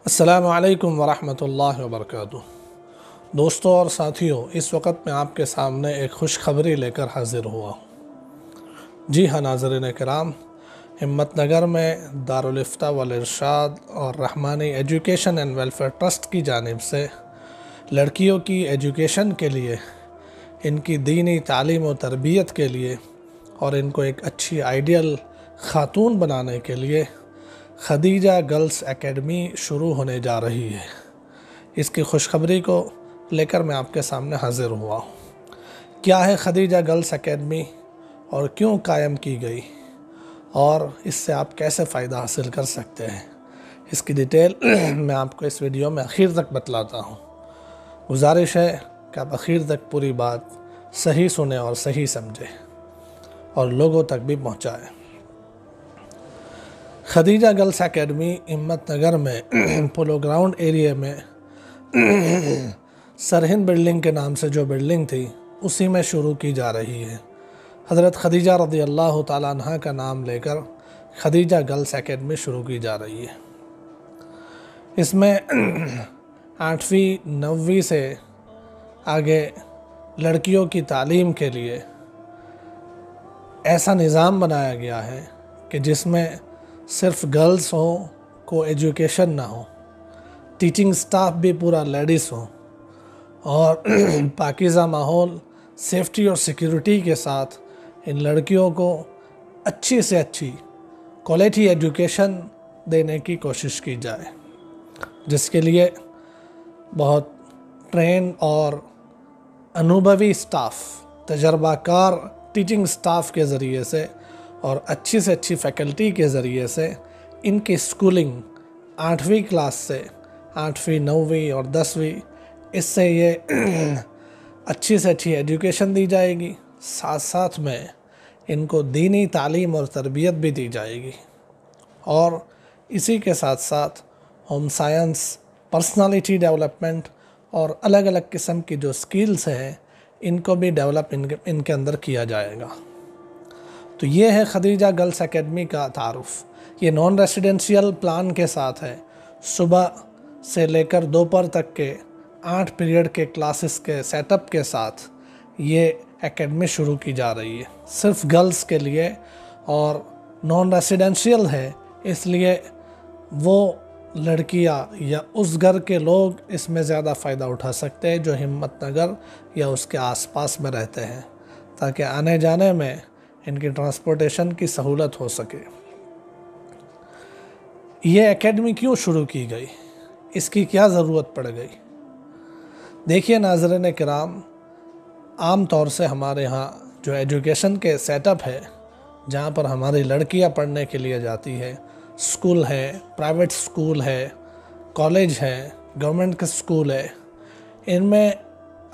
السلام علیکم ورحمۃ اللہ وبرکاتہ۔ دوستوں اور ساتھیوں، اس وقت میں آپ کے سامنے ایک خوشخبری لے کر حاضر ہوا ہوں۔ جی ہاں ناظرین کرام، ہمت نگر میں دارالفتہ والارشاد اور رحمانی ایجوکیشن اینڈ ویلفیئر ٹرسٹ کی جانب سے لڑکیوں کی ایجوکیشن کے لیے، ان کی دینی تعلیم و تربیت کے لیے اور ان کو ایک اچھی آئیڈیل خاتون بنانے کے لیے خدیجہ گرلز اکیڈمی شروع ہونے جا رہی ہے۔ اس کی خوشخبری کو لے کر میں آپ کے سامنے حاضر ہوا ہوں۔ کیا ہے خدیجہ گرلز اکیڈمی اور کیوں قائم کی گئی، اور اس سے آپ کیسے فائدہ حاصل کر سکتے ہیں، اس کی ڈیٹیل میں آپ کو اس ویڈیو میں اخیر تک بتلاتا ہوں۔ گزارش ہے کہ آپ اخیر تک پوری بات صحیح سنیں اور صحیح سمجھیں اور لوگوں تک بھی پہنچائیں۔ خدیجہ گرلز اکیڈمی ہمت نگر میں پولو گراؤنڈ ایریے میں سرہند بلڈنگ کے نام سے جو بلڈنگ تھی اسی میں شروع کی جا رہی ہے۔ حضرت خدیجہ رضی اللہ تعالیٰ عنہ کا نام لے کر خدیجہ گرلز اکیڈمی شروع کی جا رہی ہے۔ اس میں 8ویں 9ویں سے آگے لڑکیوں کی تعلیم کے لیے ایسا نظام بنایا گیا ہے کہ جس میں صرف گرلز ہوں، کو ایجوکیشن نہ ہو، ٹیچنگ سٹاف بھی پورا لیڈیز ہوں، اور پاکیزہ ماحول، سیفٹی اور سیکیورٹی کے ساتھ ان لڑکیوں کو اچھی سے اچھی کوالٹی ایجوکیشن دینے کی کوشش کی جائے، جس کے لیے بہت ٹرین اور انوبھوی سٹاف، تجربہ کار ٹیچنگ سٹاف کے ذریعے سے اور اچھی سے اچھی فیکلٹی کے ذریعے سے ان کی سکولنگ 8ویں کلاس سے 8ویں 9ویں اور 10ویں، اس سے یہ اچھی سے اچھی ایجوکیشن دی جائے گی، ساتھ ساتھ میں ان کو دینی تعلیم اور تربیت بھی دی جائے گی، اور اسی کے ساتھ ساتھ ہوم سائنس، پرسنالٹی ڈیولپمنٹ اور الگ الگ قسم کی جو سکلز ہیں ان کو بھی ڈیولپ ان کے اندر کیا جائے گا۔ تو یہ ہے خدیجہ گرلز اکیڈمی کا تعارف۔ یہ نان ریسیڈنشیل پلان کے ساتھ ہے، صبح سے لے کر دوپہر تک کے 8 پیریڈ کے کلاسز کے سیٹ اپ کے ساتھ یہ اکیڈمی شروع کی جا رہی ہے، صرف گرلز کے لیے، اور نان ریسیڈنشیل ہے، اس لیے وہ لڑکیاں یا اس گھر کے لوگ اس میں زیادہ فائدہ اٹھا سکتے ہیں جو ہمت نگر یا اس کے آس پاس میں رہتے ہیں، تاکہ آنے جانے میں ان کی ٹرانسپورٹیشن کی سہولت ہو سکے۔ یہ اکیڈمی کیوں شروع کی گئی، اس کی کیا ضرورت پڑ گئی؟ دیکھیے ناظرین کرام، عام طور سے ہمارے ہاں جو ایجوکیشن کے سیٹ اپ ہے، جہاں پر ہماری لڑکیاں پڑھنے کے لیے جاتی ہے، سکول ہے، پرائیویٹ سکول ہے، کالج ہے، گورنمنٹ کا سکول ہے، ان میں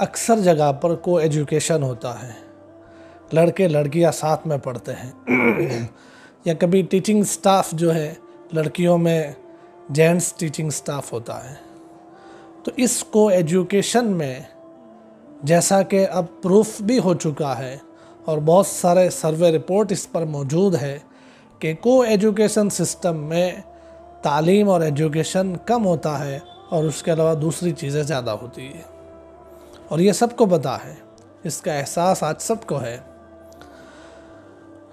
اکثر جگہ پر کو ایجوکیشن ہوتا ہے، لڑکے لڑکیاں ساتھ میں پڑھتے ہیں، یا کبھی ٹیچنگ سٹاف جو ہے لڑکیوں میں جینٹس ٹیچنگ سٹاف ہوتا ہے۔ تو اس کو ایجوکیشن میں، جیسا کہ اب پروف بھی ہو چکا ہے اور بہت سارے سروے رپورٹ اس پر موجود ہے کہ کو ایجوکیشن سسٹم میں تعلیم اور ایجوکیشن کم ہوتا ہے اور اس کے علاوہ دوسری چیزیں زیادہ ہوتی ہیں، اور یہ سب کو پتہ ہے، اس کا احساس آج سب کو ہے،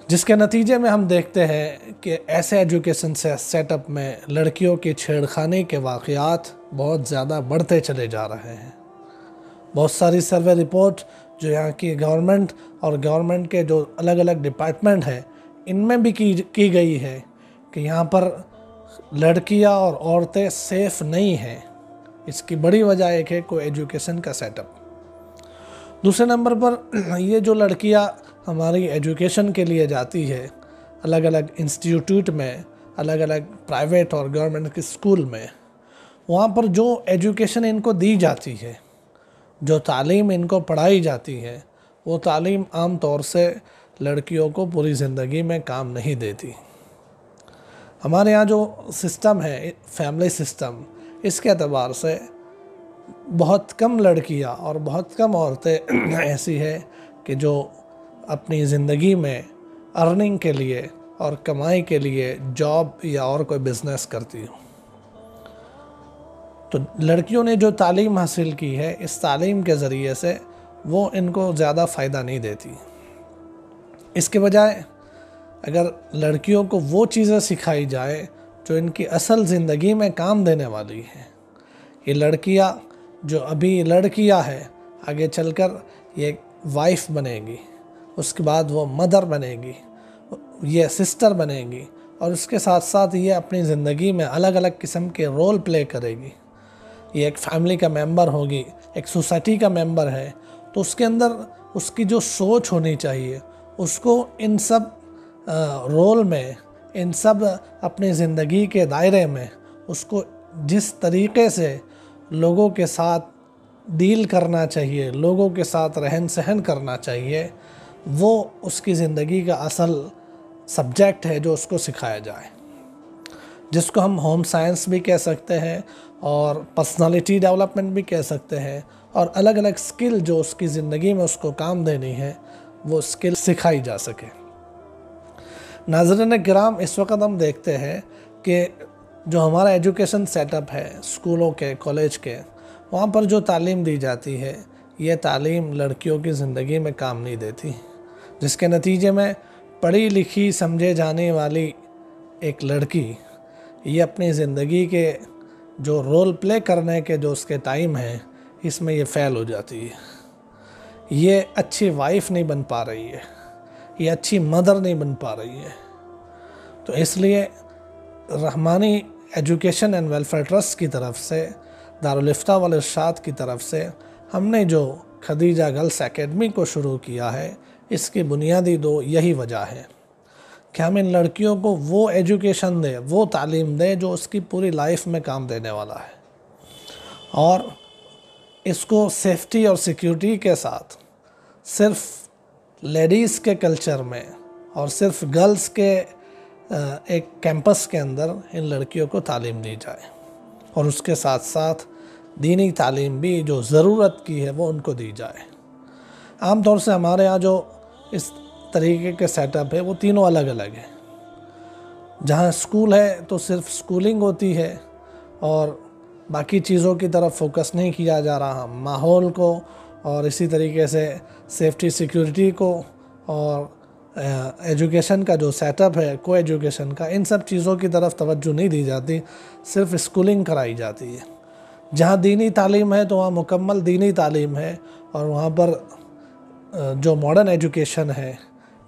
جس کے نتیجے میں ہم دیکھتے ہیں کہ ایسے ایجوکیشن سیٹ اپ میں لڑکیوں کی چھیڑخانی کے واقعات بہت زیادہ بڑھتے چلے جا رہے ہیں۔ بہت ساری سروے رپورٹ جو یہاں کی گورنمنٹ اور گورنمنٹ کے جو الگ الگ ڈپارٹمنٹ ہیں ان میں بھی کی گئی ہے کہ یہاں پر لڑکیاں اور عورتیں سیف نہیں ہیں۔ اس کی بڑی وجہ ایک ہے کو ایجوکیشن کا سیٹ اپ۔ دوسرے نمبر پر یہ جو لڑکیاں ہماری ایجوکیشن کے لیے جاتی ہے الگ الگ انسٹیٹیوٹ میں، الگ الگ پرائیویٹ اور گورنمنٹ کے سکول میں، وہاں پر جو ایجوکیشن ان کو دی جاتی ہے، جو تعلیم ان کو پڑھائی جاتی ہے، وہ تعلیم عام طور سے لڑکیوں کو پوری زندگی میں کام نہیں دیتی۔ ہمارے ہاں جو سسٹم ہے، فیملی سسٹم، اس کے اعتبار سے بہت کم لڑکیاں اور بہت کم عورتیں ایسی ہے کہ جو اپنی زندگی میں ارننگ کے لیے اور کمائی کے لیے جاب یا اور کوئی بزنس کرتی ہوں۔ تو لڑکیوں نے جو تعلیم حاصل کی ہے اس تعلیم کے ذریعے سے وہ ان کو زیادہ فائدہ نہیں دیتی۔ اس کے بجائے اگر لڑکیوں کو وہ چیزیں سکھائی جائے جو ان کی اصل زندگی میں کام دینے والی ہیں، یہ لڑکیاں جو ابھی لڑکیاں ہے آگے چل کر یہ وائف بنے گی، اس کے بعد وہ مدر بنے گی، یہ سسٹر بنے گی، اور اس کے ساتھ ساتھ یہ اپنی زندگی میں الگ الگ قسم کے رول پلے کرے گی۔ یہ ایک فیملی کا ممبر ہوگی، ایک سوسائٹی کا ممبر ہے، تو اس کے اندر اس کی جو سوچ ہونی چاہیے اس کو ان سب رول میں، ان سب اپنی زندگی کے دائرے میں اس کو جس طریقے سے لوگوں کے ساتھ ڈیل کرنا چاہیے، لوگوں کے ساتھ رہن سہن کرنا چاہیے، وہ اس کی زندگی کا اصل سبجیکٹ ہے جو اس کو سکھایا جائے، جس کو ہم ہوم سائنس بھی کہہ سکتے ہیں اور پرسنالٹی ڈیولپمنٹ بھی کہہ سکتے ہیں، اور الگ الگ سکل جو اس کی زندگی میں اس کو کام دینی ہے وہ سکل سکھائی جا سکے۔ ناظرین کرام، اس وقت ہم دیکھتے ہیں کہ جو ہمارا ایجوکیشن سیٹ اپ ہے اسکولوں کے، کالج کے، وہاں پر جو تعلیم دی جاتی ہے یہ تعلیم لڑکیوں کی زندگی میں کام نہیں دیتی، جس کے نتیجے میں پڑھی لکھی سمجھے جانے والی ایک لڑکی یہ اپنی زندگی کے جو رول پلے کرنے کے جو اس کے ٹائم ہے اس میں یہ فیل ہو جاتی ہے، یہ اچھی وائف نہیں بن پا رہی ہے، یہ اچھی مدر نہیں بن پا رہی ہے۔ تو اس لیے رحمانی ایجوکیشن اینڈ ویلفیئر ٹرسٹ کی طرف سے، دارالفتاء والارشاد کی طرف سے ہم نے جو خدیجہ گرلز اکیڈمی کو شروع کیا ہے، اس کی بنیادی دو یہی وجہ ہے کہ ہم ان لڑکیوں کو وہ ایجوکیشن دیں، وہ تعلیم دیں جو اس کی پوری لائف میں کام دینے والا ہے، اور اس کو سیفٹی اور سیکیورٹی کے ساتھ صرف لیڈیز کے کلچر میں اور صرف گرلز کے ایک کیمپس کے اندر ان لڑکیوں کو تعلیم دی جائے، اور اس کے ساتھ ساتھ دینی تعلیم بھی جو ضرورت کی ہے وہ ان کو دی جائے۔ عام طور سے ہمارے ہاں جو اس طریقے کے سیٹ اپ ہے وہ تینوں الگ الگ ہیں۔ جہاں اسکول ہے تو صرف اسکولنگ ہوتی ہے اور باقی چیزوں کی طرف فوکس نہیں کیا جا رہا، ماحول کو اور اسی طریقے سے سیفٹی سیکیورٹی کو اور ایجوکیشن کا جو سیٹ اپ ہے کو ایجوکیشن کا، ان سب چیزوں کی طرف توجہ نہیں دی جاتی، صرف اسکولنگ کرائی جاتی ہے۔ جہاں دینی تعلیم ہے تو وہاں مکمل دینی تعلیم ہے، اور وہاں پر جو ماڈرن ایجوکیشن ہے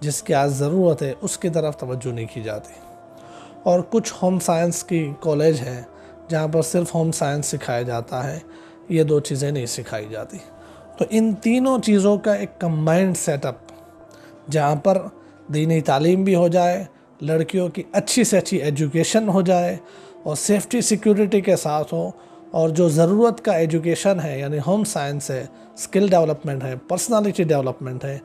جس کی آج ضرورت ہے اس کی طرف توجہ نہیں کی جاتی۔ اور کچھ ہوم سائنس کی کالج ہیں جہاں پر صرف ہوم سائنس سکھایا جاتا ہے، یہ دو چیزیں نہیں سکھائی جاتی۔ تو ان تینوں چیزوں کا ایک کمبائنڈ سیٹ اپ جہاں پر دینی تعلیم بھی ہو جائے، لڑکیوں کی اچھی سے اچھی ایجوکیشن ہو جائے، اور سیفٹی سیکیورٹی کے ساتھ ہو، اور جو ضرورت کا ایجوکیشن ہے یعنی ہوم سائنس ہے، اسکل ڈیولپمنٹ ہے، پرسنالٹی ڈیولپمنٹ ہے،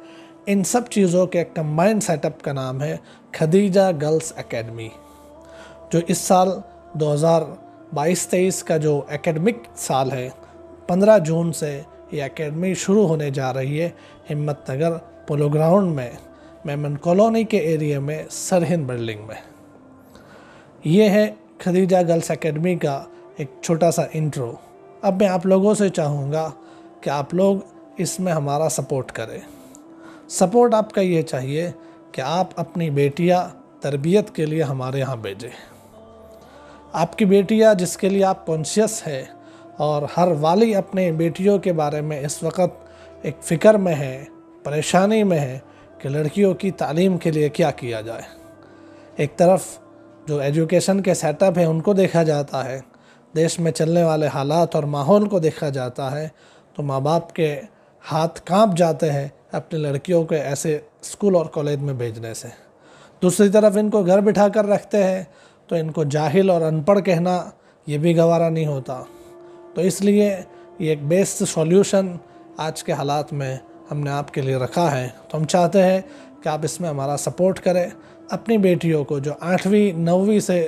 ان سب چیزوں کے کمبائنڈ سیٹ اپ کا نام ہے خدیجہ گرلز اکیڈمی، جو اس سال 2022-23 کا جو اکیڈمک سال ہے 15 جون سے یہ اکیڈمی شروع ہونے جا رہی ہے ہمت نگر پولو گراؤنڈ میں، میمن کالونی کے ایریے میں، سرہند بلڈنگ میں۔ یہ ہے خدیجہ گرلز اکیڈمی کا ایک چھوٹا سا انٹرو۔ اب میں آپ لوگوں سے چاہوں گا کہ آپ لوگ اس میں ہمارا سپورٹ کریں۔ سپورٹ آپ کا یہ چاہیے کہ آپ اپنی بیٹیاں تربیت کے لیے ہمارے یہاں بھیجیں۔ آپ کی بیٹیاں جس کے لیے آپ کانشیس ہے، اور ہر والی اپنے بیٹیوں کے بارے میں اس وقت ایک فکر میں ہے، پریشانی میں ہے کہ لڑکیوں کی تعلیم کے لیے کیا کیا جائے۔ ایک طرف جو ایجوکیشن کے سیٹ اپ ہیں ان کو دیکھا جاتا ہے، دیش میں چلنے والے حالات اور ماحول کو دیکھا جاتا ہے، تو ماں باپ کے ہاتھ کانپ جاتے ہیں اپنی لڑکیوں کو ایسے اسکول اور کالج میں بھیجنے سے۔ دوسری طرف ان کو گھر بٹھا کر رکھتے ہیں تو ان کو جاہل اور ان پڑھ کہنا یہ بھی گوارا نہیں ہوتا۔ تو اس لیے یہ ایک بیسٹ سولوشن آج کے حالات میں ہم نے آپ کے لیے رکھا ہے۔ تو ہم چاہتے ہیں کہ آپ اس میں ہمارا سپورٹ کریں، اپنی بیٹیوں کو جو 8ویں 9ویں سے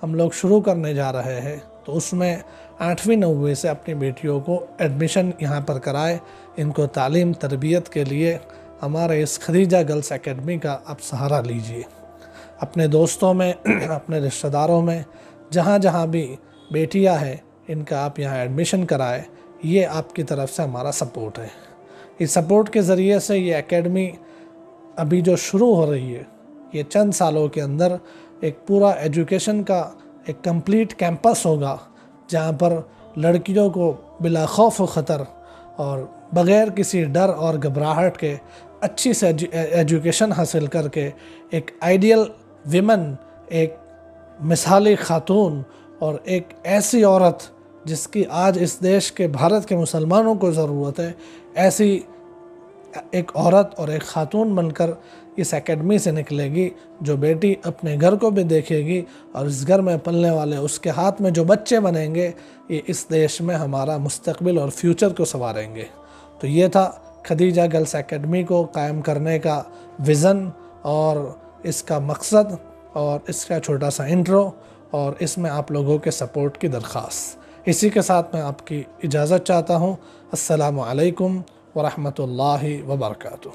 ہم لوگ شروع کرنے جا رہے ہیں، تو اس میں 8ویں 9ویں سے اپنی بیٹیوں کو ایڈمیشن یہاں پر کرائے، ان کو تعلیم تربیت کے لیے ہمارے اس خدیجہ گرلز اکیڈمی کا آپ سہارا لیجئے۔ اپنے دوستوں میں، اپنے رشتہ داروں میں، جہاں جہاں بھی بیٹیاں ہیں ان کا آپ یہاں ایڈمیشن کرائے، یہ آپ کی طرف سے ہمارا سپورٹ ہے۔ اس سپورٹ کے ذریعے سے یہ اکیڈمی ابھی جو شروع ہو رہی ہے، یہ چند سالوں کے اندر ایک پورا ایجوکیشن کا ایک کمپلیٹ کیمپس ہوگا، جہاں پر لڑکیوں کو بلا خوف و خطر اور بغیر کسی ڈر اور گھبراہٹ کے اچھی سے ایجوکیشن حاصل کر کے ایک آئیڈیل ویمن، ایک مثالی خاتون اور ایک ایسی عورت جس کی آج اس دیش کے بھارت کے مسلمانوں کو ضرورت ہے، ایسی ایک عورت اور ایک خاتون بن کر اس اکیڈمی سے نکلے گی، جو بیٹی اپنے گھر کو بھی دیکھے گی اور اس گھر میں پلنے والے اس کے ہاتھ میں جو بچے بنیں گے، یہ اس دیش میں ہمارا مستقبل اور فیوچر کو سنواریں گے۔ تو یہ تھا خدیجہ گرلز اکیڈمی کو قائم کرنے کا ویژن اور اس کا مقصد اور اس کا چھوٹا سا انٹرو، اور اس میں آپ لوگوں کے سپورٹ کی درخواست۔ اسی کے ساتھ میں آپ کی اجازت چاہتا ہوں۔ السلام علیکم ورحمۃ اللہ وبرکاتہ۔